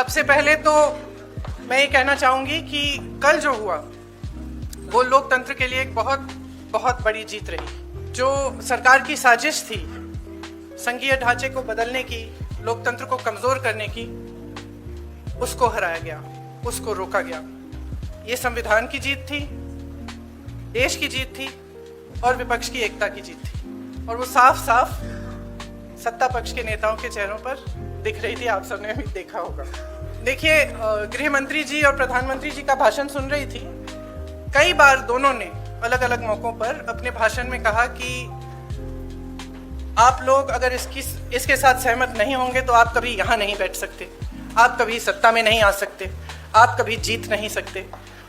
सबसे पहले तो मैं ये कहना चाहूंगी कि कल जो हुआ वो लोकतंत्र के लिए एक बहुत बहुत बड़ी जीत रही। जो सरकार की साजिश थी संघीय ढांचे को बदलने की, लोकतंत्र को कमजोर करने की, उसको हराया गया, उसको रोका गया। ये संविधान की जीत थी, देश की जीत थी और विपक्ष की एकता की जीत थी। और वो साफ साफ सत्ता पक्ष के नेताओं के चेहरों पर दिख रही थी, आप सबने भी देखा होगा। देखिए, गृह मंत्री जी और प्रधानमंत्री जी का भाषण सुन रही थी। कई बार दोनों ने अलग अलग मौकों पर अपने भाषण में कहा कि आप लोग अगर इसके साथ सहमत नहीं होंगे तो आप कभी यहाँ नहीं बैठ सकते, आप कभी सत्ता में नहीं आ सकते, आप कभी जीत नहीं सकते।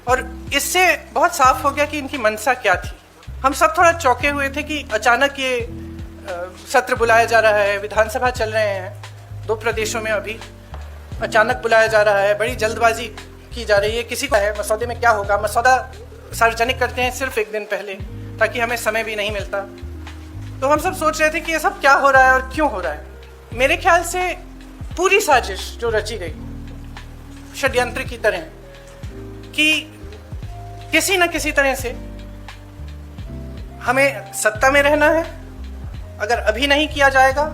और इससे बहुत साफ हो गया कि इनकी मंशा क्या थी। हम सब थोड़ा चौंके हुए थे कि अचानक ये सत्र बुलाया जा रहा है, विधानसभा चल रहे हैं 2 प्रदेशों में, अभी अचानक बुलाया जा रहा है, बड़ी जल्दबाजी की जा रही है। किसी को है मसौदे में क्या होगा, मसौदा सार्वजनिक करते हैं सिर्फ 1 दिन पहले ताकि हमें समय भी नहीं मिलता। तो हम सब सोच रहे थे कि ये सब क्या हो रहा है और क्यों हो रहा है। मेरे ख्याल से पूरी साजिश जो रची गई षड्यंत्र की तरह कि किसी न किसी तरह से हमें सत्ता में रहना है। अगर अभी नहीं किया जाएगा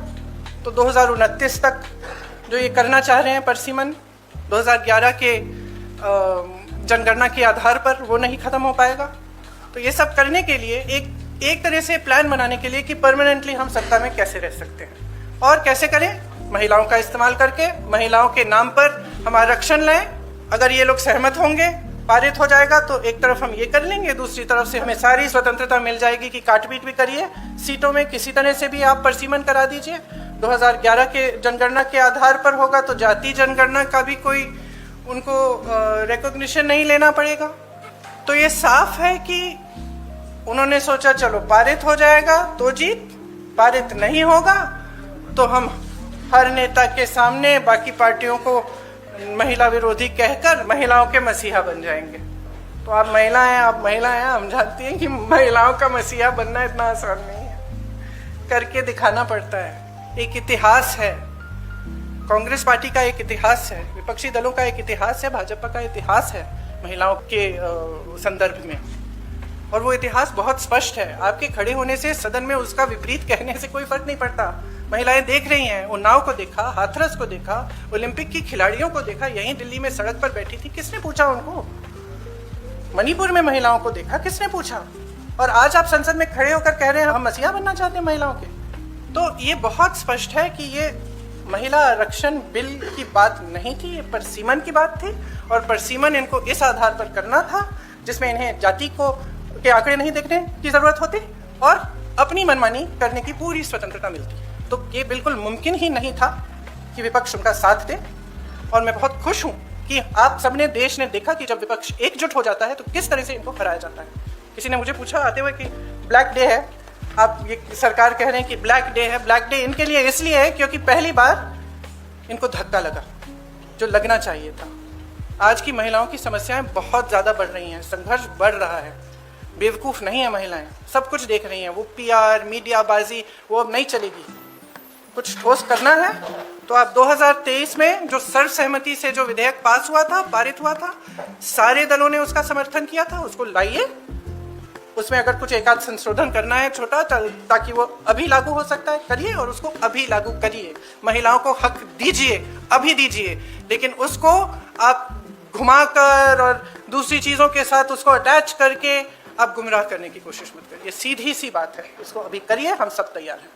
तो 2029 तक जो ये करना चाह रहे हैं परसिमन 2011 के जनगणना के आधार पर, वो नहीं खत्म हो पाएगा। तो ये सब करने के लिए एक तरह से प्लान बनाने के लिए कि परमानेंटली हम सत्ता में कैसे रह सकते हैं और कैसे करें, महिलाओं का इस्तेमाल करके महिलाओं के नाम पर हम आरक्षण लें। अगर ये लोग सहमत होंगे, पारित हो जाएगा तो एक तरफ हम ये कर लेंगे, दूसरी तरफ से हमें सारी स्वतंत्रता मिल जाएगी कि काटपीट भी करिए सीटों में, किसी तरह से भी आप परसिमन करा दीजिए। 2011 के जनगणना के आधार पर होगा तो जाति जनगणना का भी कोई उनको रिकॉग्निशन नहीं लेना पड़ेगा। तो ये साफ है कि उन्होंने सोचा चलो पारित हो जाएगा तो जीत, पारित नहीं होगा तो हम हर नेता के सामने बाकी पार्टियों को महिला विरोधी कहकर महिलाओं के मसीहा बन जाएंगे। तो आप महिला हैं, हम जानते हैं कि महिलाओं का मसीहा बनना इतना आसान नहीं है, करके दिखाना पड़ता है। एक इतिहास है, कांग्रेस पार्टी का एक इतिहास है, विपक्षी दलों का एक इतिहास है, भाजपा का इतिहास है महिलाओं के संदर्भ में। और वो इतिहास बहुत स्पष्ट है। आपके खड़े होने से सदन में उसका विपरीत कहने से कोई फर्क नहीं पड़ता। महिलाएं देख रही हैं, उन्नाव को देखा, हाथरस को देखा, ओलंपिक की खिलाड़ियों को देखा, यहीं दिल्ली में सड़क पर बैठी थी, किसने पूछा उनको? मणिपुर में महिलाओं को देखा, किसने पूछा? और आज आप संसद में खड़े होकर कह रहे हैं हम मसीहा बनना चाहते हैं महिलाओं के। तो ये बहुत स्पष्ट है कि ये महिला आरक्षण बिल की बात नहीं थी, ये परसिमन की बात थी। और परसिमन इनको इस आधार पर करना था जिसमें इन्हें जाति के आंकड़े नहीं देखने की जरूरत होती और अपनी मनमानी करने की पूरी स्वतंत्रता मिलती। तो ये बिल्कुल मुमकिन ही नहीं था कि विपक्ष उनका साथ दे। और मैं बहुत खुश हूं कि आप सबने, देश ने देखा कि जब विपक्ष एकजुट हो जाता है तो किस तरह से इनको हराया जाता है। किसी ने मुझे पूछा आते हुए कि ब्लैक डे है, आप ये सरकार कह रहे हैं कि ब्लैक डे है। ब्लैक डे इनके लिए इसलिए है क्योंकि पहली बार इनको धक्का लगा जो लगना चाहिए था। आज की महिलाओं की समस्याएं बहुत ज़्यादा बढ़ रही हैं, संघर्ष बढ़ रहा है। बेवकूफ़ नहीं है महिलाएं, सब कुछ देख रही हैं। वो पीआर, मीडियाबाजी वो अब नहीं चलेगी। कुछ ठोस करना है तो आप 2023 में जो सर्वसहमति से जो विधेयक पास हुआ था, पारित हुआ था, सारे दलों ने उसका समर्थन किया था, उसको लाइए। उसमें अगर कुछ एकाध संशोधन करना है छोटा ताकि वो अभी लागू हो सकता है, करिए और उसको अभी लागू करिए। महिलाओं को हक दीजिए, अभी दीजिए, लेकिन उसको आप घुमाकर और दूसरी चीज़ों के साथ उसको अटैच करके आप गुमराह करने की कोशिश मत करिए। सीधी सी बात है, इसको अभी करिए, हम सब तैयार हैं।